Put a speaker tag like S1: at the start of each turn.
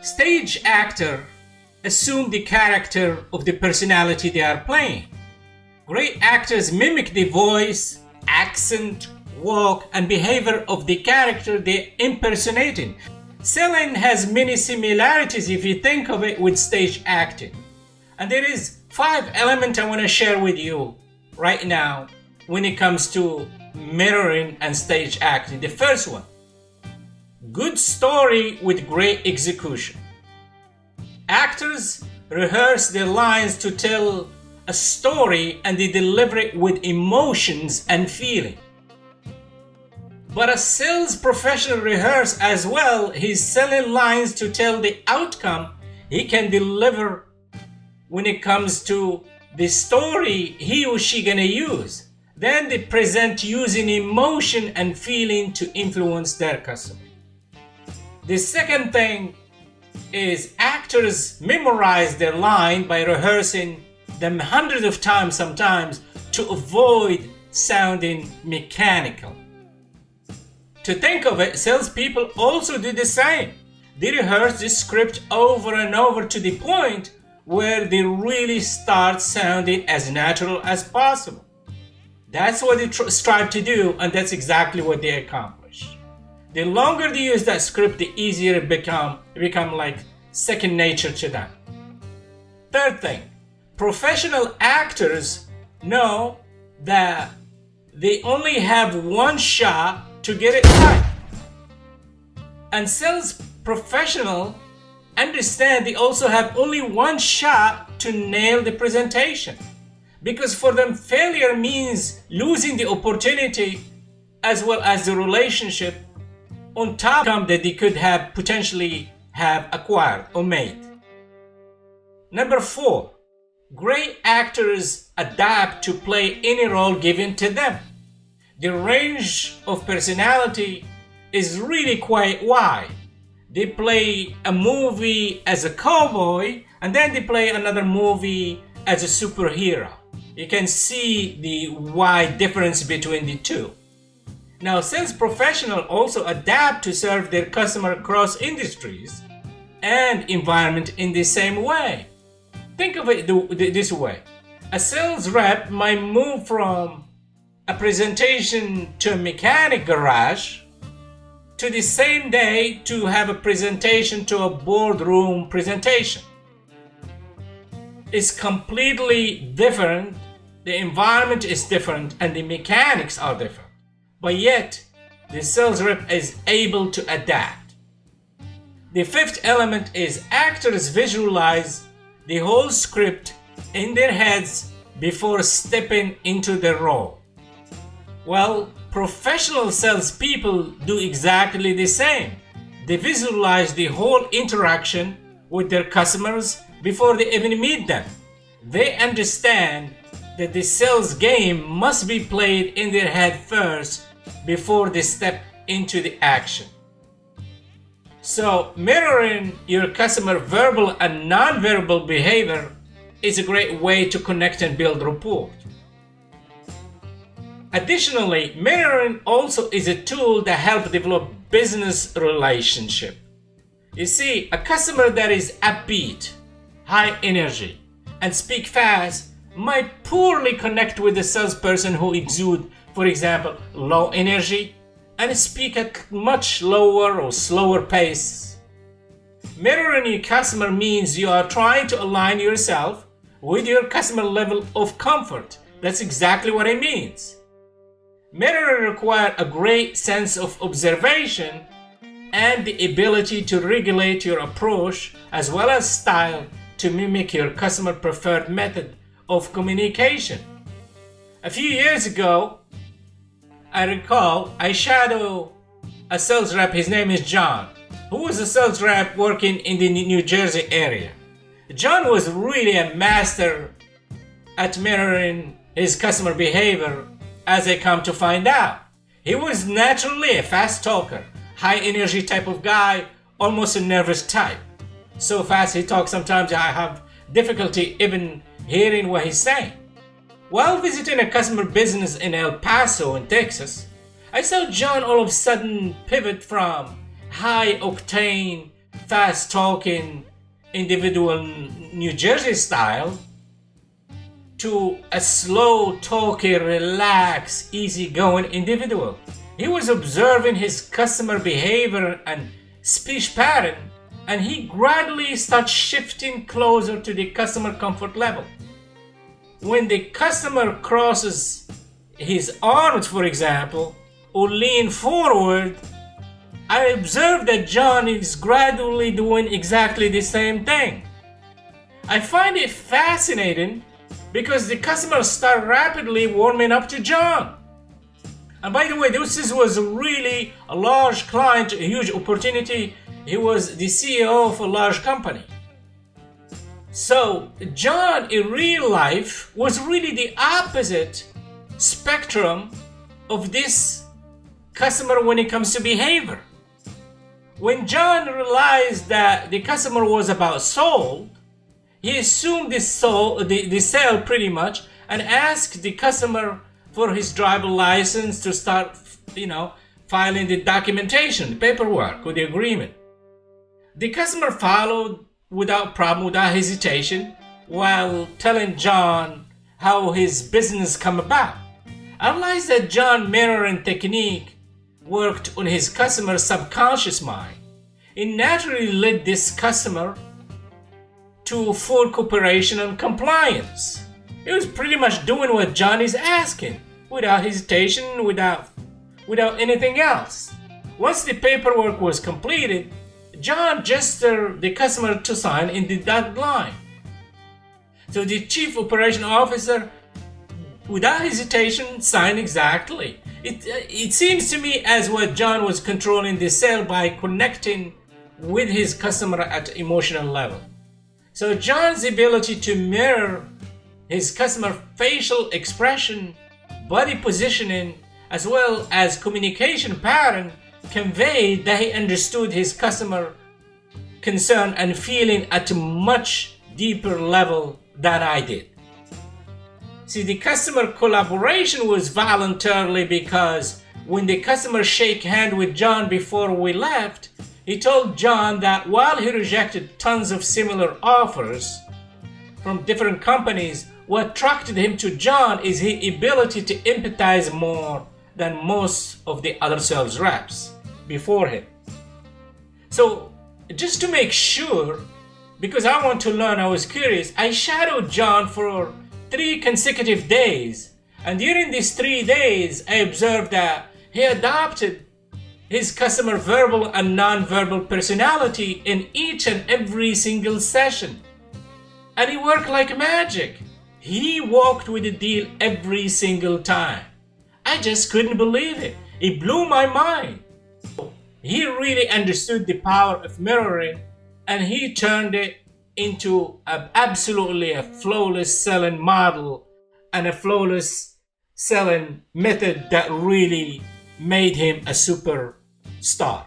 S1: Stage actor assume the character of the personality they are playing. Great actors mimic the voice, accent, walk, and behavior of the character they're impersonating. Selling has many similarities if you think of it with stage acting. And there is 5 elements I want to share with you right now when it comes to mirroring and stage acting. The first one, good story with great execution. Actors rehearse their lines to tell a story and they deliver it with emotions and feeling. But a sales professional rehearses as well his selling lines to tell the outcome he can deliver when it comes to the story he or she gonna use. Then they present using emotion and feeling to influence their customer. The second thing is actors memorize their line by rehearsing them hundreds of times sometimes to avoid sounding mechanical. To think of it, salespeople also do the same. They rehearse the script over and over to the point where they really start sounding as natural as possible. That's what they strive to do, and that's exactly what they accomplish. The longer they use that script, the easier it become like second nature to them. Third thing, professional actors know that they only have one shot to get it right. And sales professionals understand they also have only one shot to nail the presentation. Because for them, failure means losing the opportunity as well as the relationship on top of that they could have potentially have acquired or made. Number 4, great actors adapt to play any role given to them. The range of personality is really quite wide. They play a movie as a cowboy and then they play another movie as a superhero. You can see the wide difference between the two. Now, sales professionals also adapt to serve their customer across industries and environment in the same way. Think of it this way. A sales rep might move from a presentation to a mechanic garage to the same day to have a presentation to a boardroom presentation. It's completely different. The environment is different and the mechanics are different. But yet, the sales rep is able to adapt. The 5th element is actors visualize the whole script in their heads before stepping into the role. Well, professional salespeople do exactly the same. They visualize the whole interaction with their customers before they even meet them. They understand that the sales game must be played in their head first before they step into the action. So, mirroring your customer verbal and non-verbal behavior is a great way to connect and build rapport. Additionally, mirroring also is a tool that helps develop business relationship. You see, a customer that is upbeat, high energy, and speak fast might poorly connect with the salesperson who exude, for example, low energy and speak at much lower or slower pace. Mirroring your customer means you are trying to align yourself with your customer level of comfort. That's exactly what it means. Mirroring requires a great sense of observation and the ability to regulate your approach as well as style to mimic your customer preferred method of communication. A few years ago, I recall I shadowed a sales rep, his name is John, who was a sales rep working in the New Jersey area. John was really a master at mirroring his customer behavior, as I come to find out. He was naturally a fast talker, high energy type of guy, almost a nervous type. So fast he talks sometimes I have difficulty even hearing what he's saying. While visiting a customer business in El Paso in Texas, I saw John all of a sudden pivot from high octane fast talking individual New Jersey style to a slow talking, relaxed, easygoing individual. He was observing his customer behavior and speech pattern, and he gradually starts shifting closer to the customer comfort level. When the customer crosses his arms, for example, or lean forward, I observe that John is gradually doing exactly the same thing. I find it fascinating because the customers start rapidly warming up to John. And by the way, this was really a large client, a huge opportunity. He was the CEO of a large company. So John in real life was really the opposite spectrum of this customer when it comes to behavior. When John realized that the customer was about sold, he assumed the sale pretty much, and asked the customer for his driver license to start, filing the documentation, the paperwork, or the agreement. The customer followed without problem, without hesitation, while telling John how his business come about. I realized that John's mirroring technique worked on his customer's subconscious mind. It naturally led this customer to full cooperation and compliance. He was pretty much doing what John is asking, without hesitation, without anything else. Once the paperwork was completed, John gestured the customer to sign in the dotted line. So the chief operation officer, without hesitation, signed exactly. It seems to me as what John was controlling the sale by connecting with his customer at emotional level. So John's ability to mirror his customer facial expression, body positioning, as well as communication pattern conveyed that he understood his customer concern and feeling at a much deeper level than I did. See, the customer collaboration was voluntarily because when the customer shook hands with John before we left, he told John that while he rejected tons of similar offers from different companies, what attracted him to John is his ability to empathize more than most of the other sales reps before him. So just to make sure, because I want to learn, I was curious, I shadowed John for 3 consecutive days. And during these 3 days, I observed that he adopted his customer verbal and non-verbal personality in each and every single session. And it worked like magic. He walked with the deal every single time. I just couldn't believe it. It blew my mind. He really understood the power of mirroring, and he turned it into absolutely a flawless selling model and a flawless selling method that really made him a superstar.